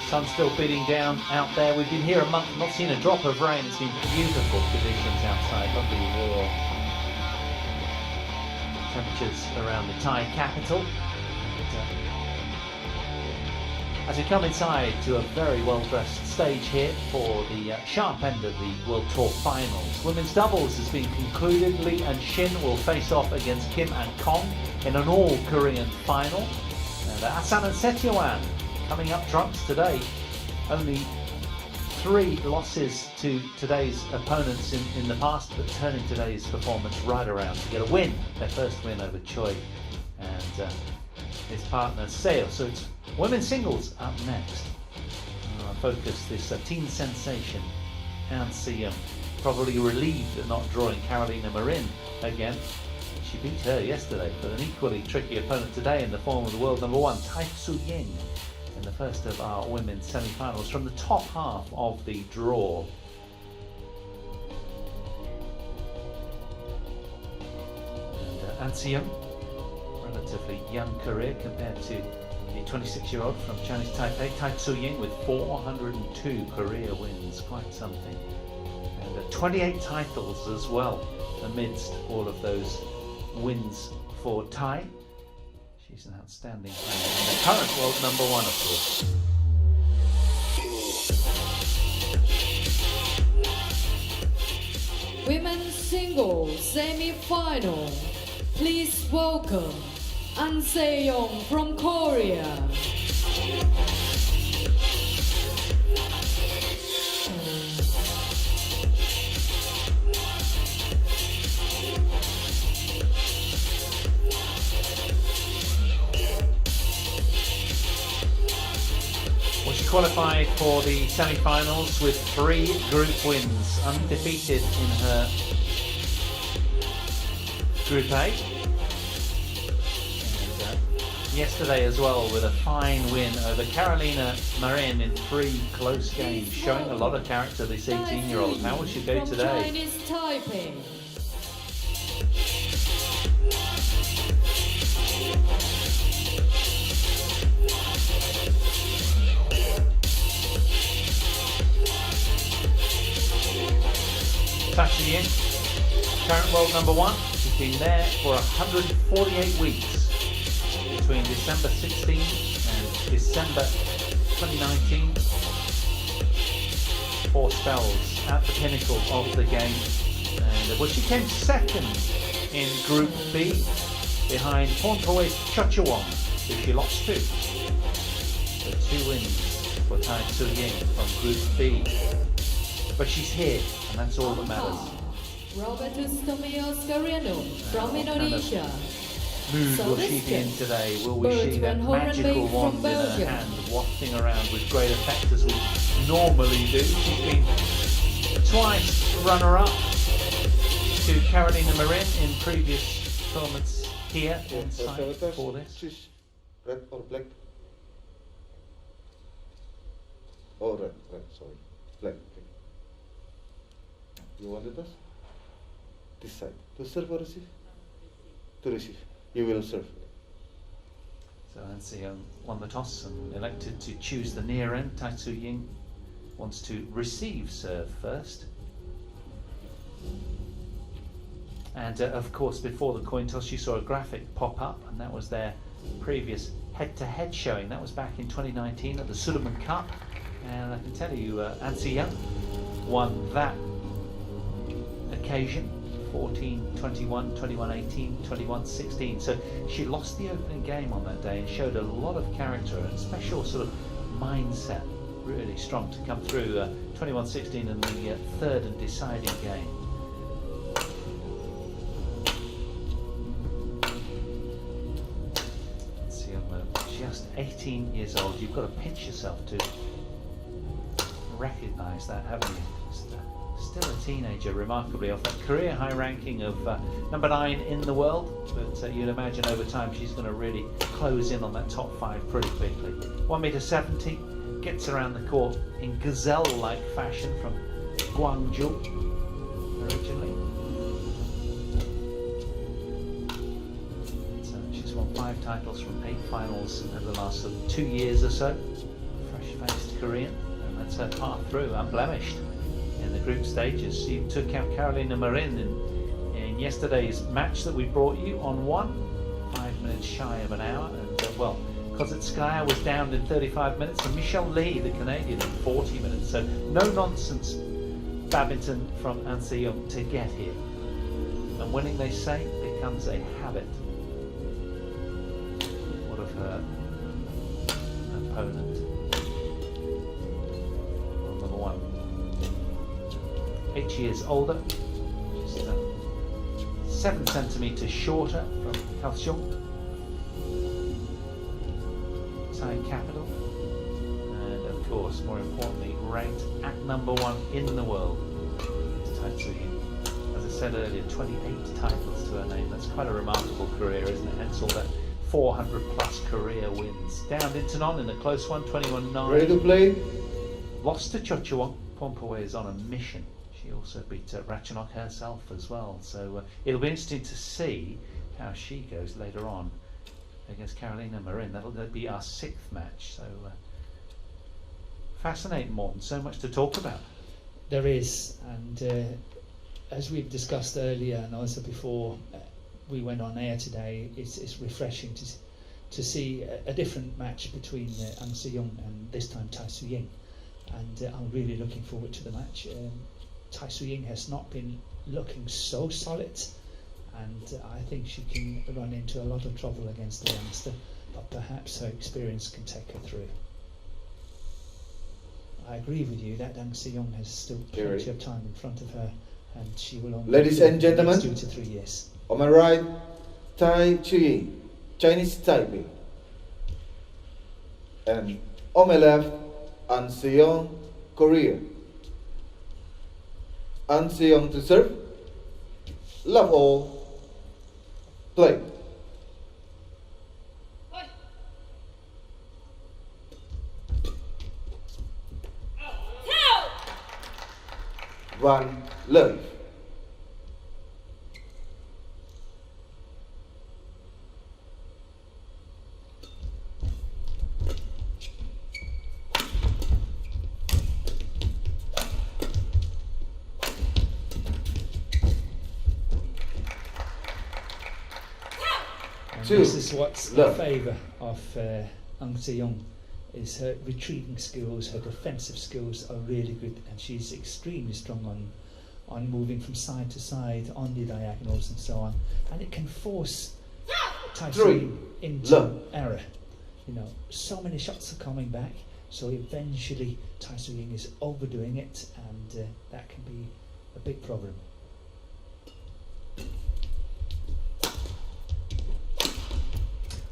Sun's still beating down out there. We've been here a month, not seen a drop of rain. It's been beautiful conditions outside, lovely warm temperatures around the Thai capital. As we come inside to a very well-dressed stage here for the sharp end of the World Tour Finals. Women's doubles has been concluded. Lee and Shin will face off against Kim and Kong in an all-Korean final. And Asan and Setyewan coming up trumps today. Only 3 losses to today's opponents in the past, but turning today's performance right around to get a win, their first win over Choi and his partner Seo. So it's women's singles up next. Focus this teen sensation, Han Si-young, probably relieved at not drawing Carolina Marin again. She beat her yesterday, but an equally tricky opponent today in the form of the world #1, Tai Tzu Ying, in the first of our women's semi-finals from the top half of the draw. And Han Si-young, relatively young career compared to the 26-year-old from Chinese Taipei, Tai Tzu Ying, with 402 career wins, quite something. And 28 titles as well amidst all of those wins for Tai. She's an outstanding player and the current world #1, of course. Women's singles semi-final. Please welcome Han Se-young from Korea. Well, she qualified for the semi-finals with 3 group wins, undefeated in her Group A. Yesterday as well, with a fine win over Carolina Marin in 3 close games, showing a lot of character, this 18-year-old. How will she go today? Chinese Taipei. Tai Tzu Ying, current world #1. She's been there for 148 weeks. Between December 16 and December 2019, 4 spells at the pinnacle of the game. And well, she came second in Group B behind Pornpoe's Chochawong, who she lost to. So 2 wins for Tai Tzu Ying from Group B. But she's here, and that's all that matters. Robertus Tomios Carreno from Indonesia. Mood will she be in today? Will we see that magical wand in her hand wafting around with great effect as we normally do? She's been twice runner-up to Carolina Marin in previous tournaments here on site for this. Red or black? Oh, red, sorry. Black. You wanted us? This side. To serve or receive? To receive. You will serve. So Han Si-young won the toss and elected to choose the near end. Tai Tzu Ying wants to receive serve first. And of course, before the coin toss, you saw a graphic pop up, and that was their previous head-to-head showing. That was back in 2019 at the Suleiman Cup. And I can tell you, Han Si-young won that occasion. 14-21, 21-18, 21-16. So she lost the opening game on that day and showed a lot of character and special sort of mindset, really strong to come through 21-16 in the 3rd and deciding game. See, just 18 years old. You've got to pinch yourself to recognise that, haven't you? Still a teenager, remarkably, off that career high ranking of #9 in the world, but you'd imagine over time she's going to really close in on that top 5 pretty quickly. 1m70, gets around the court in gazelle-like fashion from Gwangju originally. So she's won 5 titles from 8 finals over the last 2 years or so. Fresh-faced Korean, and that's her path through unblemished in the group stages. She took out Carolina Marin in yesterday's match that we brought you on 5 minutes shy of an hour, and well, Kozitskaya was down in 35 minutes, and Michelle Lee, the Canadian, in 40 minutes. So no nonsense badminton from An Se-young to get here. And winning, they say, becomes a habit. What of her opponent? Well, number 1. 8 years older, just 7 centimeters shorter from Kaohsiung, Thai capital, and of course, more importantly, ranked at number 1 in the world. Tai Tzu Ying. As I said earlier, 28 titles to her name. That's quite a remarkable career, isn't it? Hence all that 400 plus career wins. Down Intanon in a close one, 21-9. Ready to play? Lost to Cho Chuang. Pompaway is on a mission. She also beat Ratchanok herself as well. So it'll be interesting to see how she goes later on against Carolina Marin. That'll be our 6th match. So fascinating, Morten. So much to talk about. There is, and as we've discussed earlier and also before we went on air today, it's refreshing to see a different match between An Se-young and this time Tai Tzu Ying. And I'm really looking forward to the match. Tai Tzu Ying has not been looking so solid, and I think she can run into a lot of trouble against the youngster, but perhaps her experience can take her through. I agree with you that An Se-young has still plenty of time in front of her, and she will only Ladies and gentlemen, 2 to 3 years. On my right, Tai Tzu Ying, Chinese Taipei. And on my left, An Se-young, Korea. An Se-young to serve. Love all. Play. One love. This is what's in favour of An Se-young, is her retrieving skills, her defensive skills are really good, and she's extremely strong on moving from side to side, on the diagonals and so on, and it can force Tai Tzu Ying into error. You know, so many shots are coming back, so eventually Tai Tzu Ying is overdoing it, and that can be a big problem.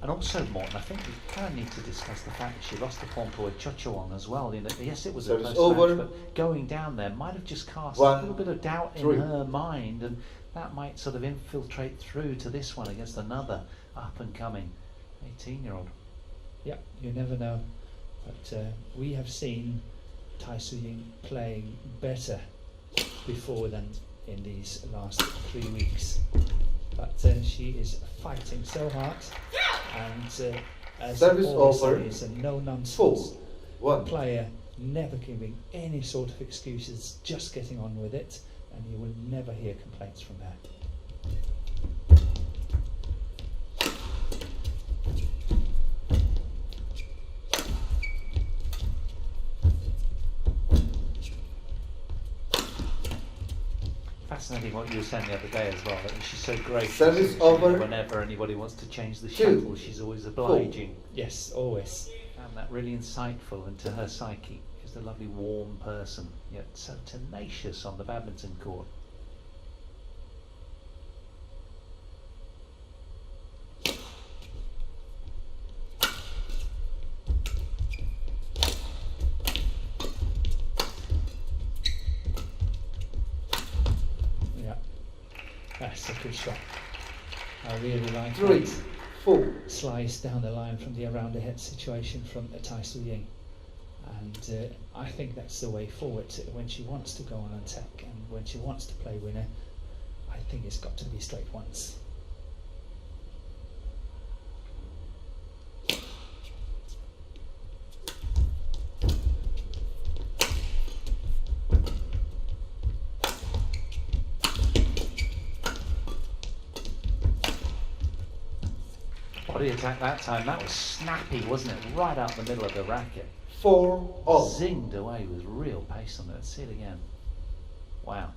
And also, Morten, I think we kind of need to discuss the fact that she lost the Pompaway Cho Chuang as well. You know, yes, it was a close match, but going down there might have just cast a little bit of doubt in her mind, and that might sort of infiltrate through to this one against another up-and-coming 18-year-old. Yeah, you never know. But we have seen Tai Tzu Ying playing better before than in these last 3 weeks. But she is fighting so hard, and as always is a no-nonsense player, never giving any sort of excuses, just getting on with it, and you will never hear complaints from her. Fascinating what you were saying the other day as well, that she's so gracious. Service over. Whenever anybody wants to change the shuttle, she's always obliging. Yes, always. And that really insightful into her psyche. She's a lovely, warm person, yet so tenacious on the badminton court. That's a good shot. I really like 3, 4. Slice down the line from the around the head situation from Tai Tzu Ying. And I think that's the way forward when she wants to go on attack and when she wants to play winner. I think it's got to be straight ones. lovely attack that time. That was snappy, wasn't it? Right out the middle of the racket. 4-all. Zinged away with real pace on it. Let's see it again. Wow.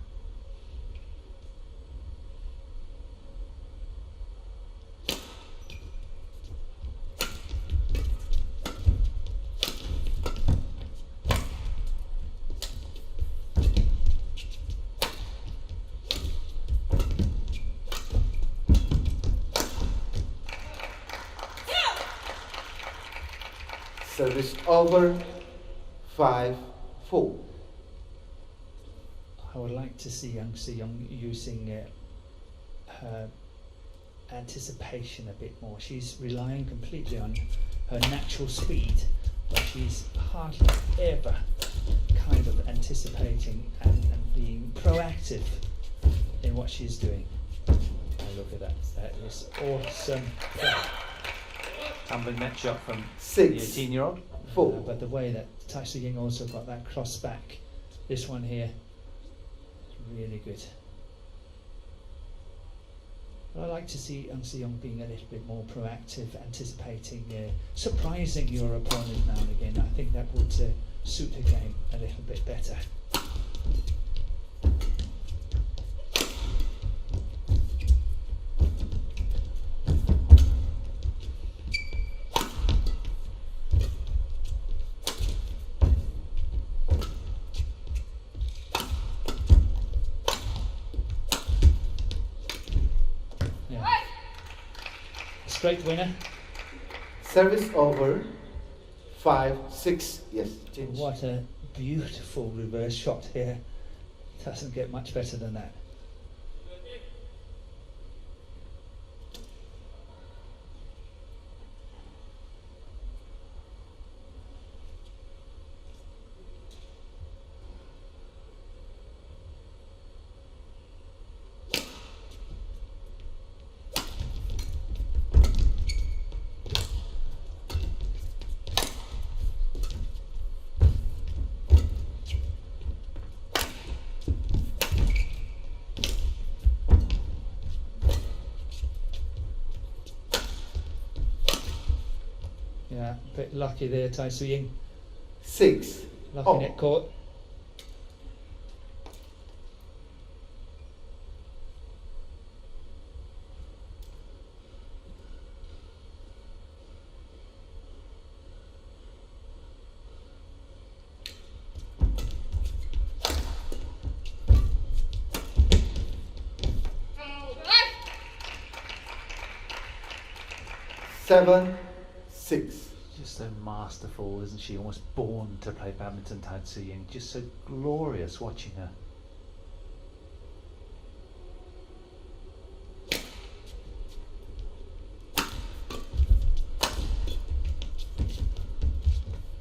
Service over, 5-4. I would like to see Yang Se-young using her anticipation a bit more. She's relying completely on her natural speed, but she's hardly ever kind of anticipating and being proactive in what she's doing. Oh, look at that. That is awesome. Tumbling net shot from 6, the 18-year-old. 4. But the way that Tai Tzu Ying also got that cross back, this one here, is really good. But I like to see Yang Se-young being a little bit more proactive, anticipating, surprising your opponent now and again. I think that would suit her game a little bit better. Straight winner. Service over, 5-6. Yes, change. What a beautiful reverse shot here. Doesn't get much better than that. Yeah, a bit lucky there, Tai Tzu Ying. 6. Lucky Oh. net court. Seven, 6. Just so masterful, isn't she? Almost born to play badminton, Tai Tzu Ying. Just so glorious watching her.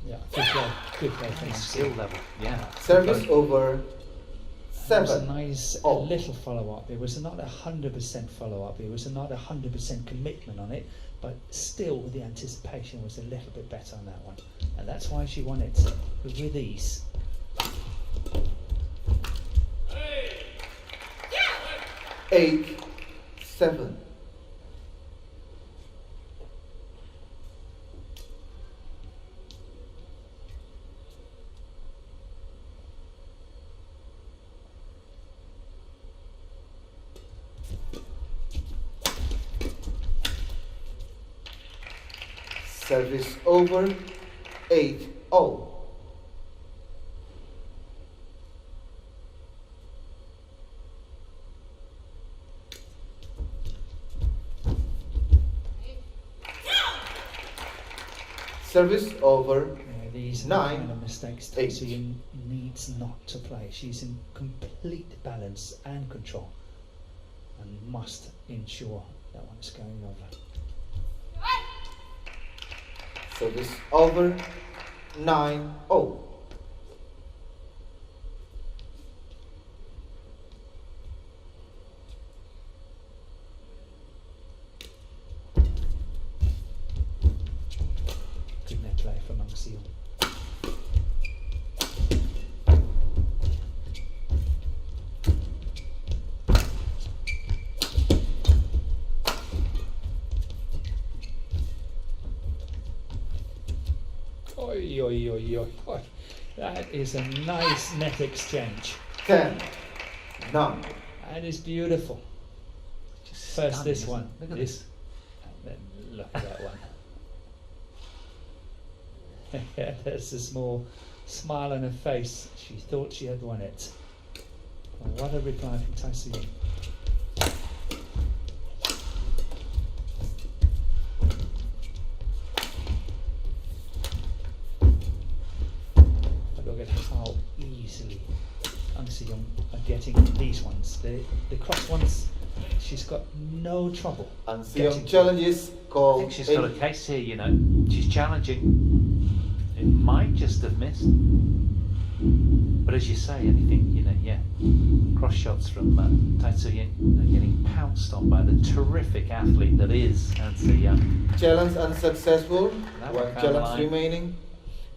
Yeah, good play from Nice Yang skill level, yeah. Service over, That was a 7. nice Oh. little follow-up. It was not 100% follow-up. It was not 100% commitment on it, but still the anticipation was a little bit better on that one. And that's why she won it with ease. Eight, 7. Service over, 8-0. Service over, These are 9, the kind of mistakes Tai 8. Tzu Ying needs not to play. She's in complete balance and control and must ensure that one's going over. service over, 9-0. Good net play from Yang Se-young. Oi, oi, oi, oi, oi. That is a nice net exchange. 10, 9. That is beautiful. Just First stunning, this isn't one. it? Look at this. this. And then look at that one. There's a small smile on her face. She thought she had won it. Well, what a reply from Tai Tzu Ying. But look at how easily Ang Se Young are getting these ones. The cross ones, she's got no trouble. Ang Se Young getting challenges I call think she's got a case here, you know. She's challenging. It might just have missed. But as you say, anything, you know, yeah. Cross shots from Tai Tzu Ying are getting pounced on by the terrific athlete that is Ang Se Young. challenge unsuccessful. That One one found challenge line. remaining.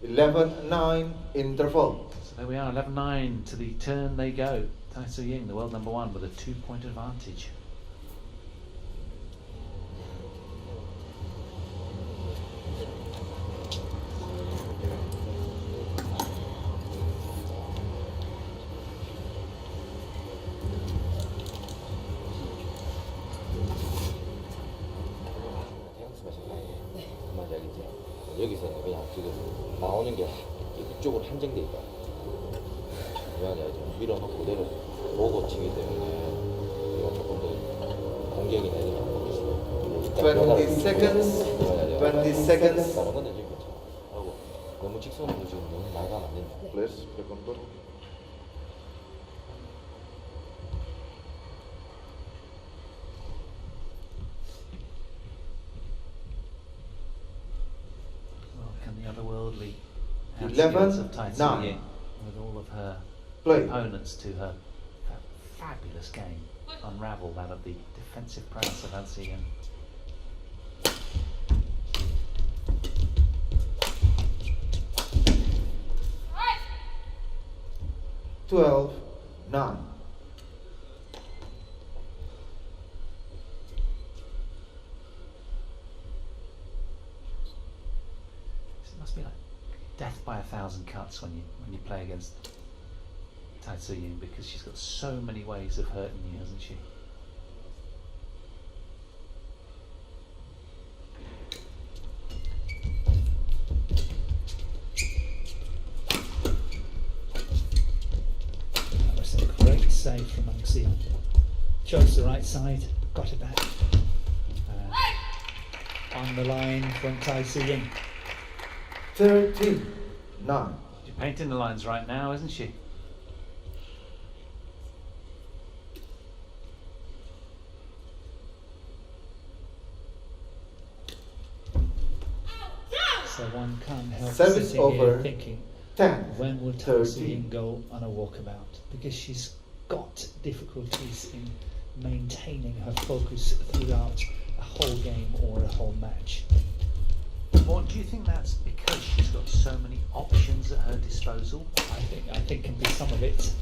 11-9 interval. So there we are, 11-9 to the turn they go. Tai Tzu Ying, the world number 1, with a 2-point advantage. 그 말이 알겠지? 여기서는 그냥 지금 나오는 게 이쪽으로 한정돼 있다. 왜냐면 좀 밀어놓고 그대로 보고 치기 때문에 우리가 조금 더 공격이나 이런 거 하고 있어요. 20 seconds. 20 seconds. 다른 거는 지금 괜찮아. 하고 너무 직선으로 지금 너무 나가면 안 된다. Please, second ball. Well, can the otherworldly 11, skills of Tai Tzu 9. Ying, with all of her Play. opponents to her fabulous game, unravel that of the defensive prowess of Ang Se Young. Twelve, 9. It must be like death by 1,000 cuts when you play against Tai Tzu Ying, because she's got so many ways of hurting you, hasn't she? That was a great save from Ang Se Young. Chose the right side, got it back. On the line from Tai Tzu Ying. 13, 9. She's painting the lines right now, isn't she? So one can't help Service sitting here over. thinking, 10, when will Tai Tzu 13. Ying go on a walkabout? Because she's got difficulties in maintaining her focus throughout a whole game or a whole match. Or do you think that's because she's got so many options at her disposal? I think can be some of it.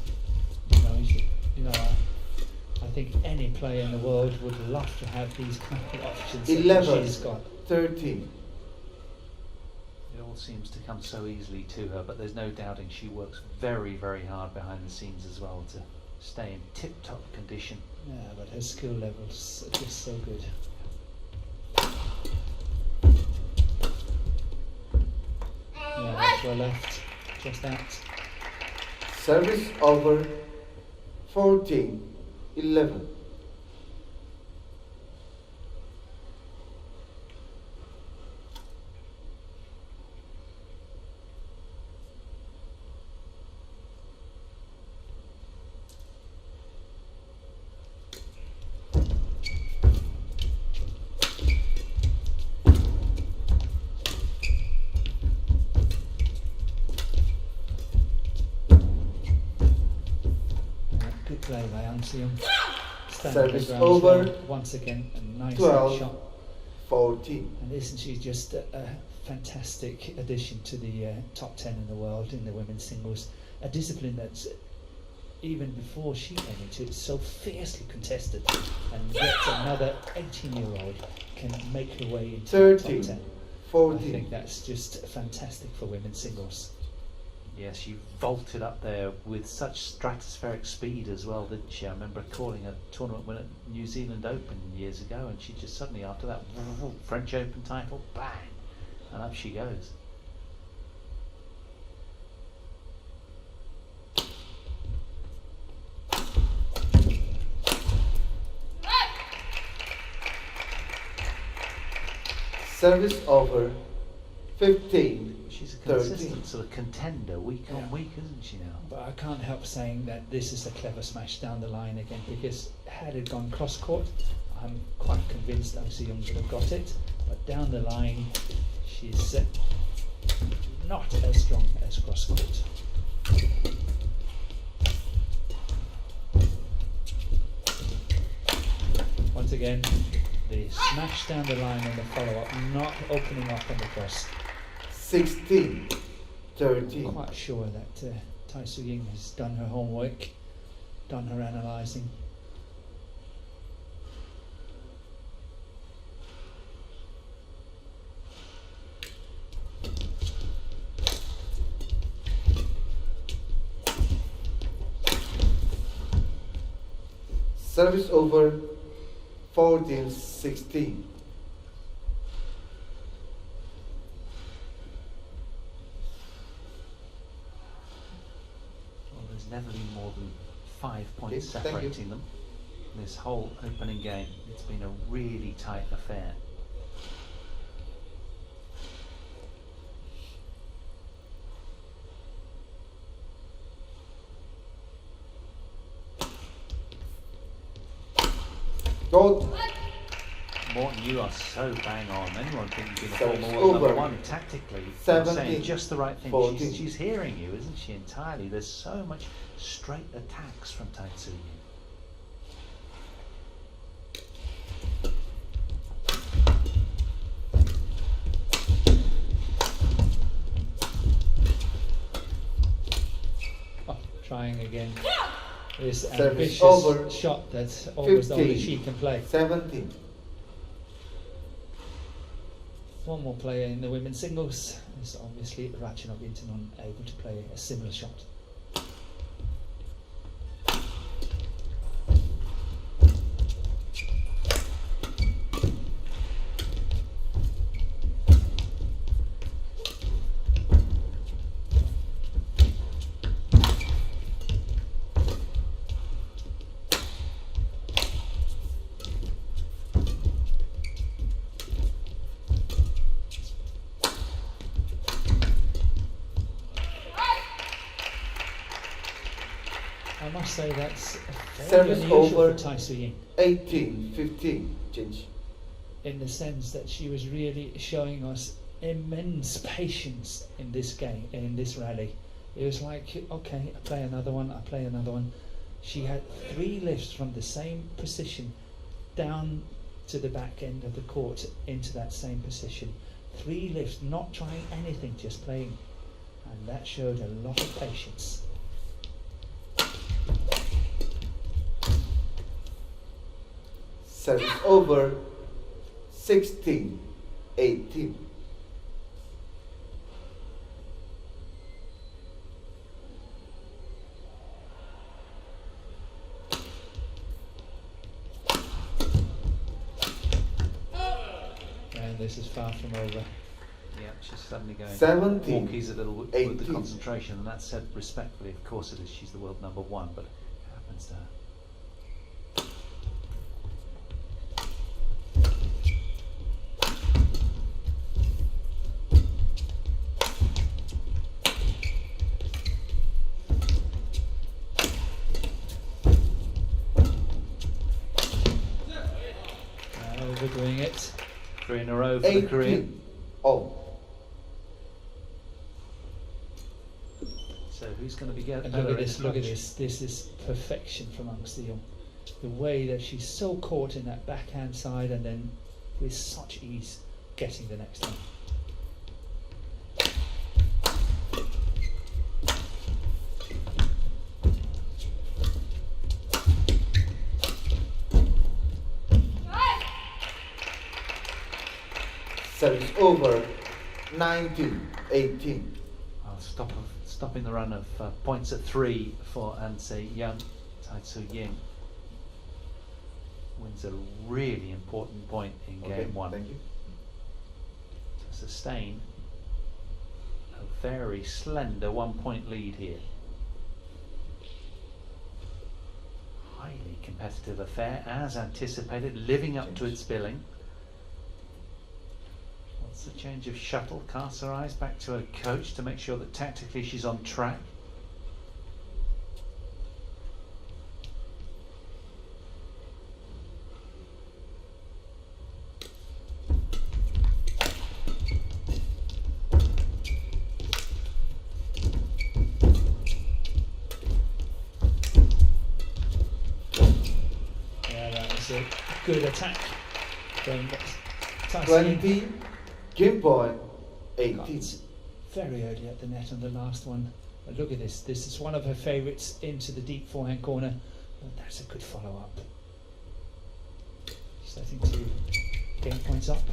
I think any player in the world would love to have these kind of options that 11, she's got. 13. It all seems to come so easily to her, but there's no doubting she works very, very hard behind the scenes as well to stay in tip-top condition. Yeah, but her skill levels are just so good. Yeah, to her left, just that. Service over. 14, 11. Good play by Ang Se Young. Service ground over. well. Once again, a nice 12. shot. 14. And isn't she just a fantastic addition to the top 10 in the world in the women's singles? A discipline that's, even before she came into it, so fiercely contested. And yet another 18-year-old can make her way into the top 13, 10. I 14. think that's just fantastic for women's singles. Yes, she vaulted up there with such stratospheric speed as well, didn't she? I remember calling a tournament win at New Zealand Open years ago, and she just suddenly, after that French Open title, bang, and up she goes. Service over 15. She's a 13. consistent sort of contender week on week, isn't she now? But I can't help saying that this is a clever smash down the line again, because had it gone cross court, I'm quite convinced Tai Tzu Ying would have got it. But down the line, she's not as strong as cross court. Once again, the smash down the line and the follow-up, not opening up on the cross. 16. 13. I'm quite sure that Tai Tzu Ying has done her homework, done her analysing. Service over 14-16. Well, there's never been more than 5 points Okay, thank you. separating them. This whole opening game, it's been a really tight affair. Gold. Morton, you are so bang on. Anyone thinking a So former it's world number over. one tactically, you're 17, saying just the right thing. 14. She's hearing you, isn't she, entirely? There's so much straight attacks from Tai Tzu Ying. Oh, trying again. This Service ambitious over. shot that's almost only 15. she can play. 17. One more player in the women's singles is obviously Ratchanok Intanon, able to play a similar shot. I must say that's very Service unusual over. for Tai Tzu Ying, 18-15. Change. in the sense that she was really showing us immense patience in this game, in this rally. It was like, okay, I play another one, I play another one. She had 3 lifts from the same position down to the back end of the court into that same position. 3 lifts, not trying anything, just playing. And that showed a lot of patience. Service over 16-18. And this is far from over. Yeah, she's suddenly going 17, walkies a little with 18. the concentration, and that's said respectfully. Of course it is, she's the world number one, but it happens to her. Overdoing it. 3 in a row for the Korean. 18. Oh. So who's going to be getting And better look at in this, the look at clutch? this. This is perfection from Tai Tzu Ying. The way that she's so caught in that backhand side and then with such ease getting the next one. Service over 19-18. Stopping the run of points at 3 for An Se-young. Tai Tzu Ying wins a really important point in game 1. Thank you. To sustain a very slender 1-point lead here. Highly competitive affair, as anticipated, living up to its billing. What's the change of shuttle? Casts her eyes back to her coach to make sure that tactically she's on track. A good attack from Tai Tzu 20, game point 18. Very early at the net on the last one. But look at this. This is one of her favourites into the deep forehand corner. But that's a good follow-up. Starting to gain points up.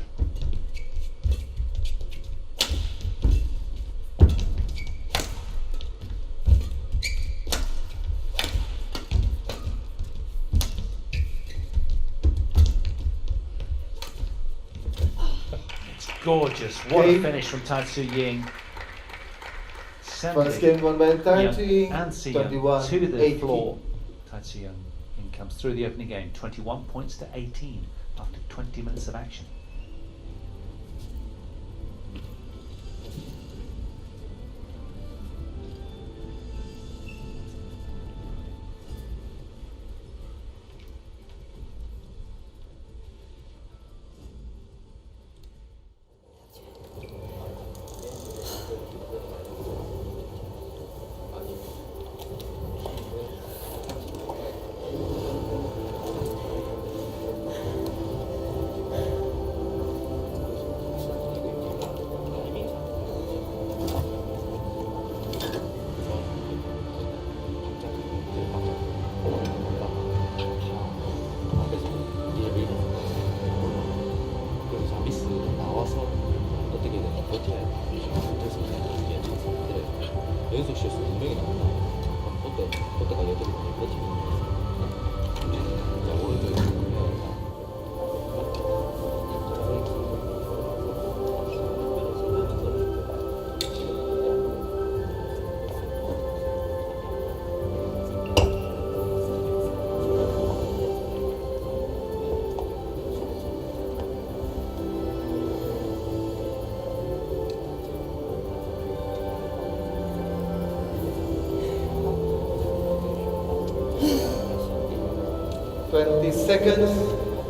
Gorgeous. What a finish from Tai Tzu Ying. First game won by Tai Tzu Ying, and Se-young 21 to the 18. floor. Tai Tzu Ying comes through the opening game, 21 points to 18 after 20 minutes of action. 연속 실수 분명히 나온다. 그럼 그때가 여덟이 버티고 자, 오른쪽에 해야겠다.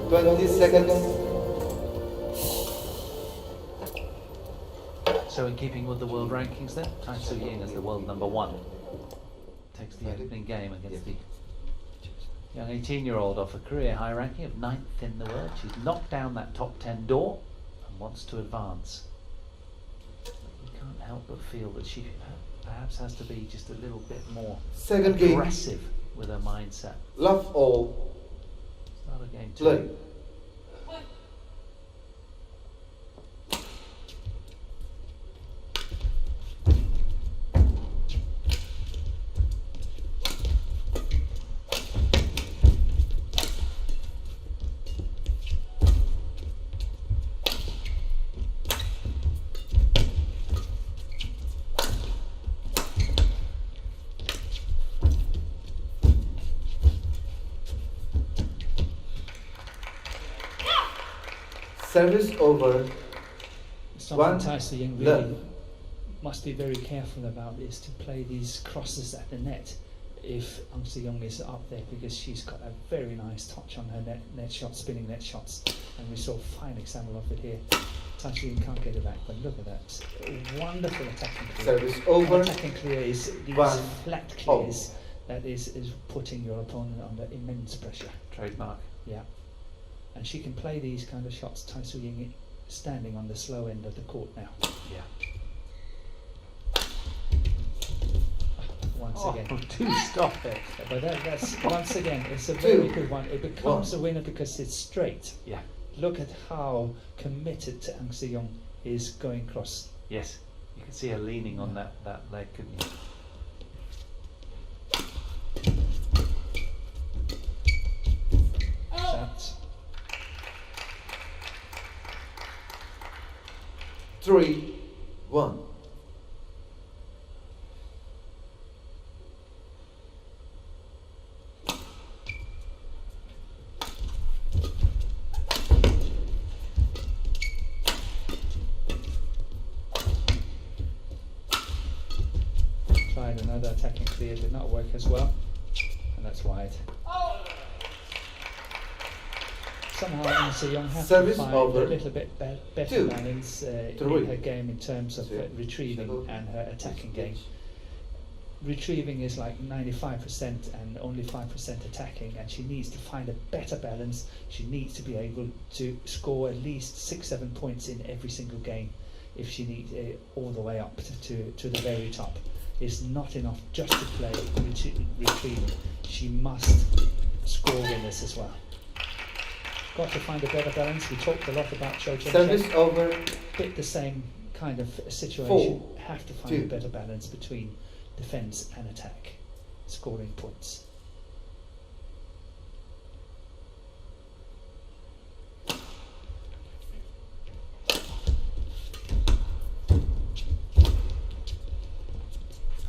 Twenty seconds. So in keeping with the world rankings then, Tai Tzu Ying as the world #1 takes the opening game against the young 18-year-old off a career high ranking of 9th in the world. She's knocked down that top 10 door and wants to advance. You can't help but feel that she perhaps has to be just a little bit more Second game. aggressive with her mindset. Love all. Start of game 2. Play. Service over. Something Tai Tzu Ying really must be very careful about is to play these crosses at the net if An Se-young is up there, because she's got a very nice touch on her net shots, spinning net shots, and we saw a fine example of it here. Tai Tzu Ying can't get it back, but look at that. A wonderful attacking clear. Service over. Attacking clear is these One. flat clears that is putting your opponent under immense pressure. Trademark. Yeah. And she can play these kind of shots, Tai Tzu Ying, standing on the slow end of the court now. Yeah. Once again. Do stop it. But that's once again, it's a very good one. It becomes a winner because it's straight. Yeah. Look at how committed An Se-young is going across Yes, you can see her leaning on that leg, couldn't you? Set. 3-1. Tried another attacking clear, did not work as well, and that's wide. Somehow Ang Se Young has to Service find over. a little bit better 2, balance in 3. her game in terms of retrieving and her attacking game. Retrieving is like 95% and only 5% attacking, and she needs to find a better balance. She needs to be able to score at least 6-7 points in every single game if she needs all the way up to the very top. It's not enough just to play retrieving. She must score winners as well. Got to find a better balance. We talked a lot about Cho-Chen. Service over. Bit the same kind of situation. 4, Have to find 2. a better balance between defense and attack, scoring points.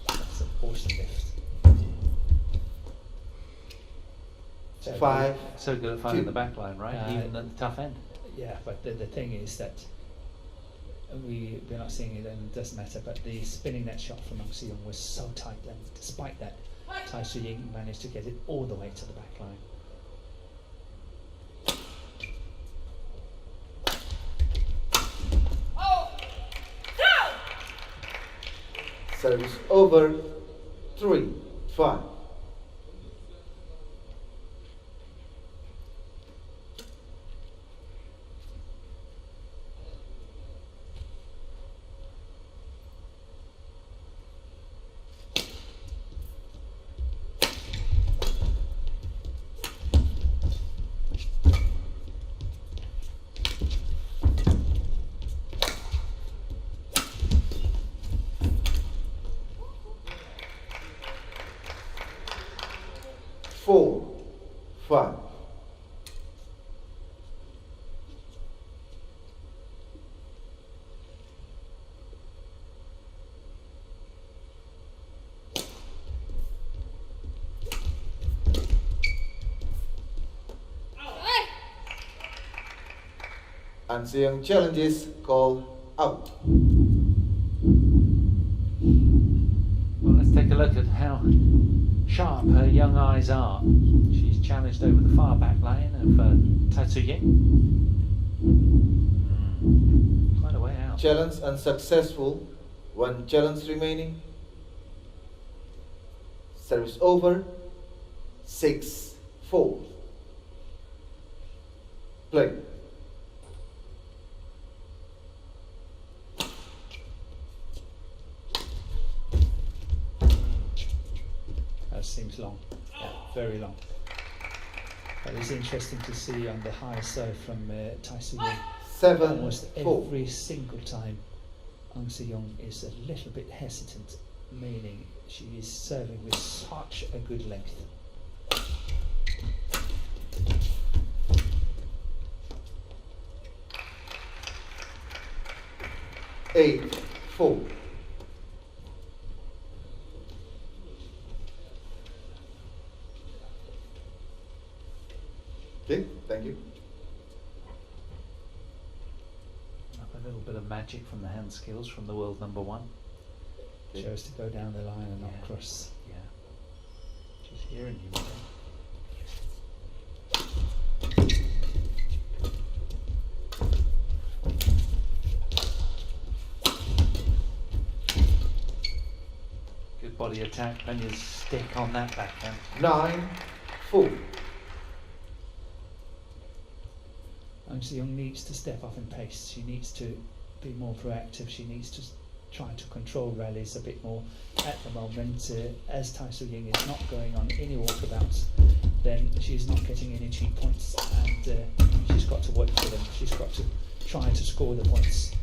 That's an awesome lift. 5. So good at finding 2. the back line, right? Even at the tough end. Yeah, but the thing is that we're not seeing it, and it doesn't matter, but the spinning net shot from Ang Se Young was so tight, and despite that, Tai Tzu Ying managed to get it all the way to the back line. Service over. 3-5. Four, 5. Ang Se Young challenges called out. Well, let's take a look at how sharp her young eyes are. She's challenged over the far back line of Tai Tzu Ying. Quite a way out. Challenge unsuccessful. 1 challenge remaining. Service over. 6-4. Play. That seems long, yeah, very long. But it's interesting to see on the high serve from Tai Tzu Ying. 7-4. Almost every single time Ang Se Young is a little bit hesitant, meaning she is serving with such a good length. 8-4. Okay, thank you. A little bit of magic from the hand skills from the world number 1. Chose to go down the line and not cross. Yeah. She's hearing you. Good body attack, then you stick on that backhand. 9-4. Ang Se Young needs to step up in pace. She needs to be more proactive. She needs to try to control rallies a bit more. At the moment, as Tai Tzu Ying is not going on any walkabouts, then she's not getting any cheap points, and she's got to work for them. She's got to try to score the points.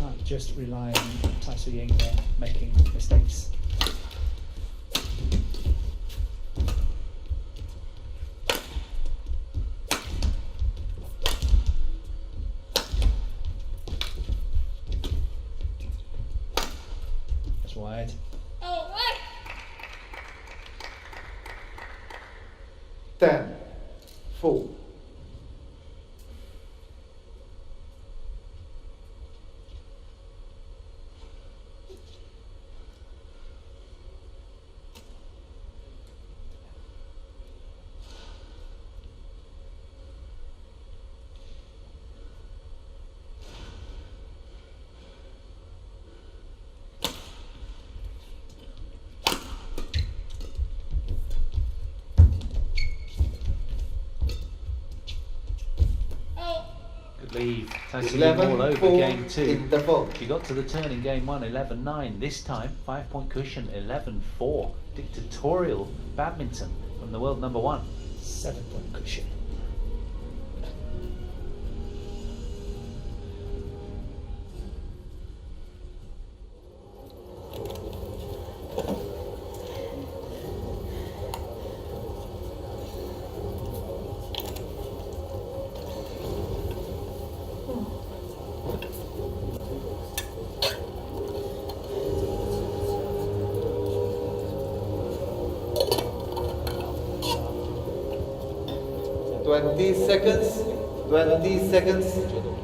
can't just rely on Tai Tzu Ying there making mistakes. That's wide. 10, 4. Leave. Tai Tzu Ying all over 11-4 game 2. in the fourth. She got to the turn in game 1, 11-9. This time, 5-point cushion, 11-4. Dictatorial badminton from the world number 1. 7-point cushion. Seconds. 20 seconds. 저도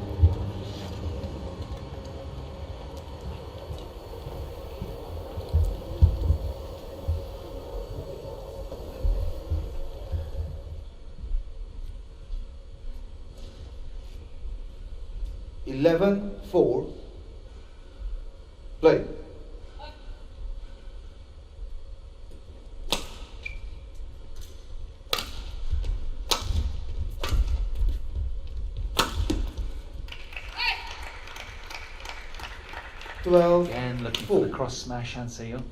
11-4. Play. Again, looking for the cross smash, Han Se-young.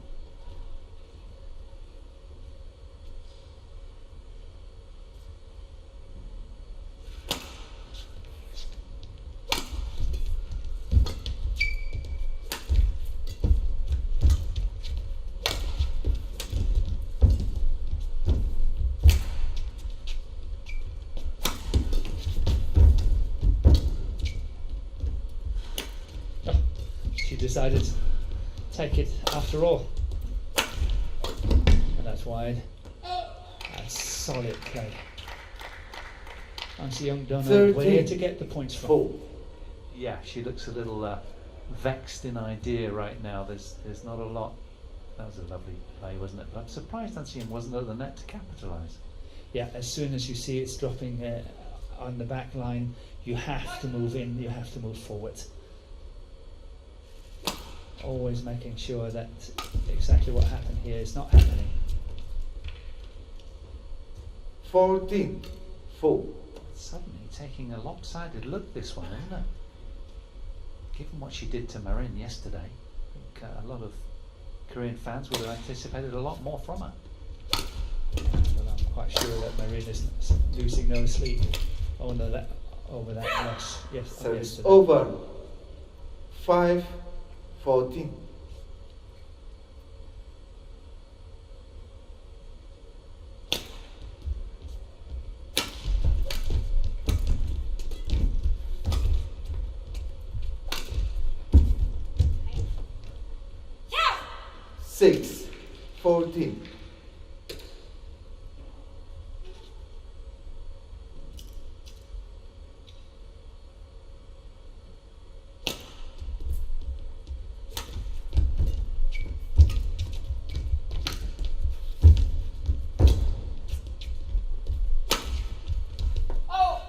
Decided to take it after all, and that's wide. That's solid play. Han Se-young don't know where to get the points from. 4. Yeah, she looks a little vexed in idea right now. There's not a lot. That was a lovely play, wasn't it? But I'm surprised Han Se-young wasn't at the net to capitalise. Yeah, as soon as you see it's dropping on the back line, you have to move in, you have to move forward. Always making sure that exactly what happened here is not happening. 14-4. Suddenly taking a lopsided look, this one, isn't it? Given what she did to Marin yesterday, I think a lot of Korean fans would have anticipated a lot more from her. Well, I'm quite sure that Marin is losing no sleep over that loss. Yes, Service yesterday. over. 5-14. Yeah. 6-14. Oh.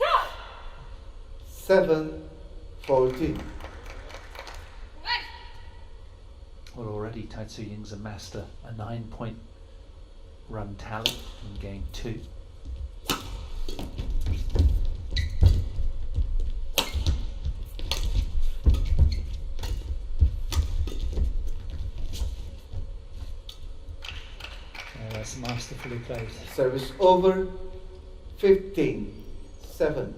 Yeah. 7-14. Well, already Tai Tzu Ying's a master, a 9-point run tally in game 2. That's masterfully played. Service over. 15-7.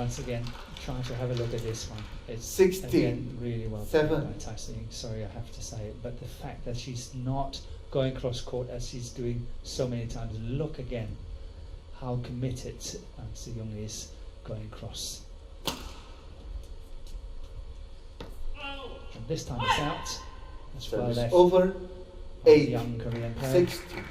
once again, try to have a look at this one. It's 16, again really well played 7. by Tai Tzu Ying. Sorry, I have to say it, but the fact that she's not going cross court as she's doing so many times. Look again how committed Tai Tzu Ying is going cross. And this time it's out. That's well Service left. over. by the 8, young Korean player. 16.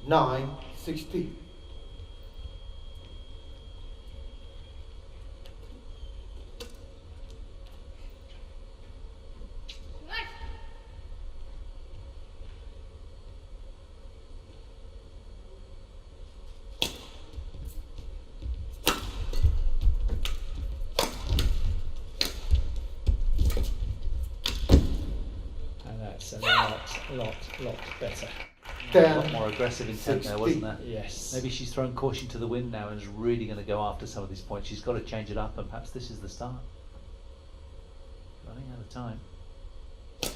Nine, 60. And that's a lot better. A 10, lot more aggressive intent there, wasn't there? Yes. Maybe she's thrown caution to the wind now and is really going to go after some of these points. She's got to change it up, and perhaps this is the start. Running out of time. Two.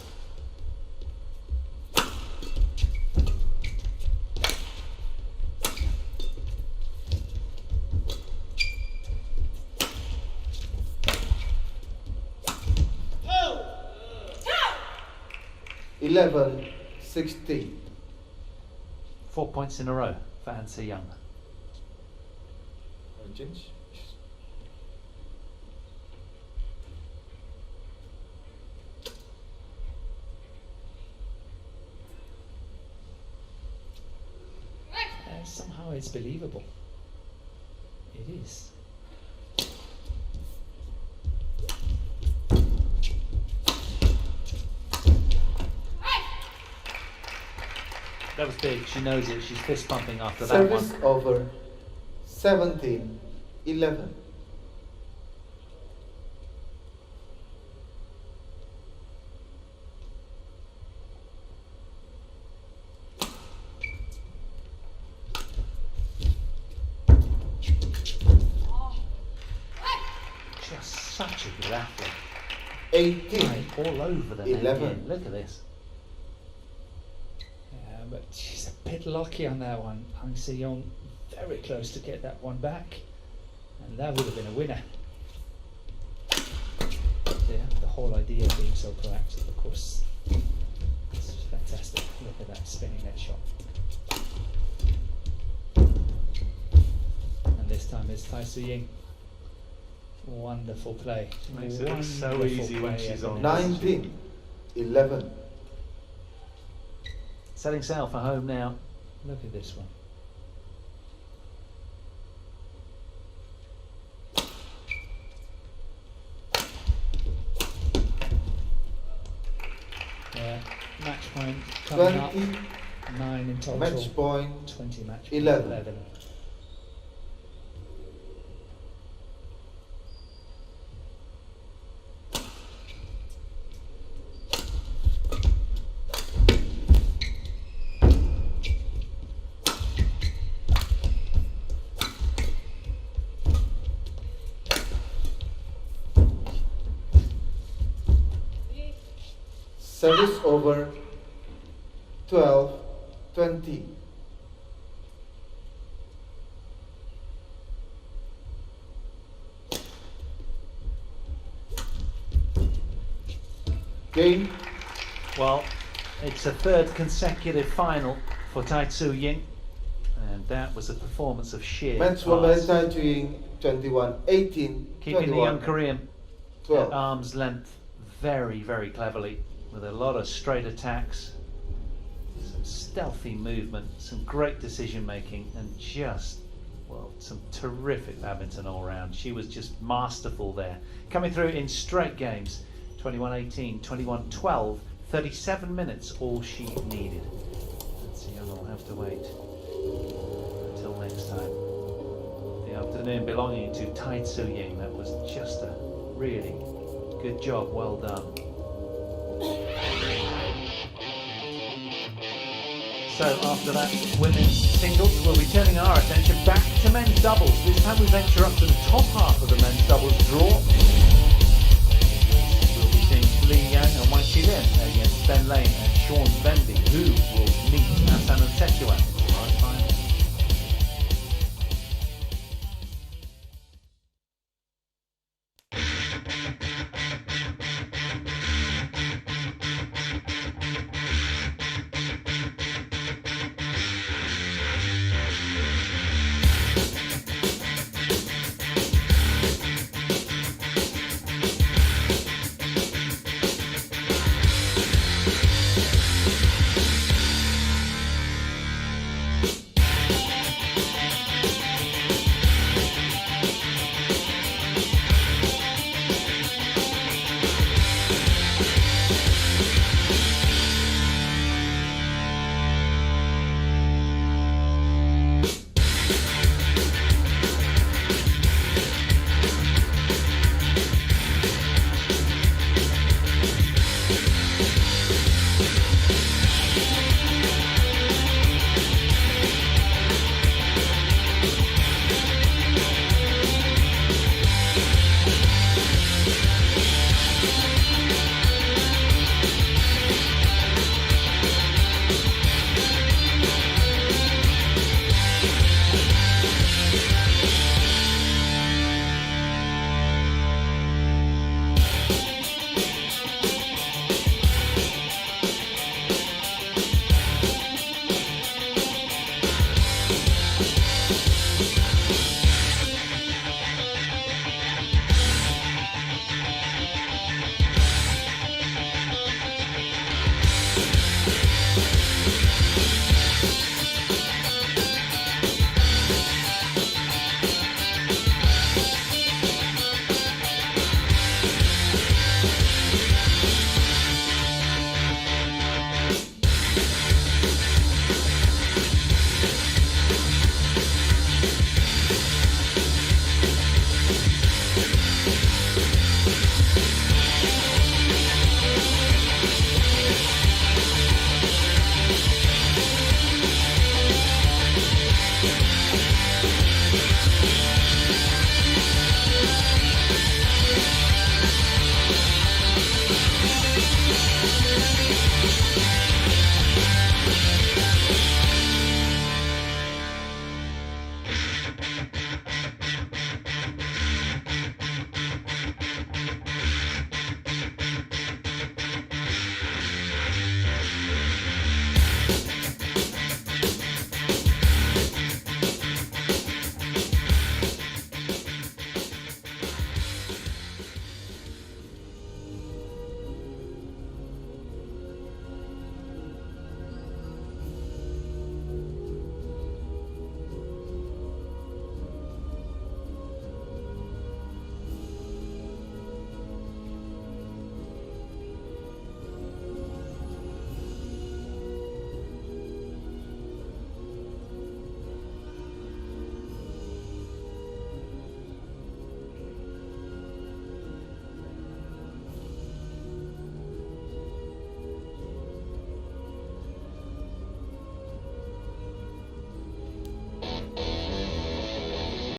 11, 16. 4 points in a row for Han Se-young. Change. Somehow it's believable. It is. That was big. She knows it. She's fist pumping after that Service one. over. 17, 11. Just such a good athlete. 18, Right, all over the net. 11. Again. Look at this. Yeah, but she's a bit lucky on that one. Han Se-young very close to get that one back, and that would have been a winner. Yeah, the whole idea of being so proactive, of course. It's fantastic. Look at that spinning net shot. And this time it's Tai Tzu Ying. Wonderful play. She makes it look so Wonderful easy when play she's at on. the net. 19, 11. Setting sail for home now. Look at this one. Match point coming up. 20, 9 in total. match point. 20 match point. 11. Service over. 12, 20. Game. Well, it's a third consecutive final for Tai Tzu Ying, and that was a performance of sheer Match won by class. Tai Tzu Ying, 21-18, Keeping the young 21, Korean at 12. arm's length very, very cleverly, with a lot of straight attacks, some stealthy movement, some great decision making, and just, well, some terrific badminton all round. She was just masterful there. Coming through in straight games, 21-18, 21-12, 37 minutes, all she needed. Let's see, I'll have to wait until next time. The afternoon belonging to Tai Tzu Ying. That was just a really good job, well done. So after that women's singles, we'll be turning our attention back to men's doubles. This time we venture up to the top half of the men's doubles draw.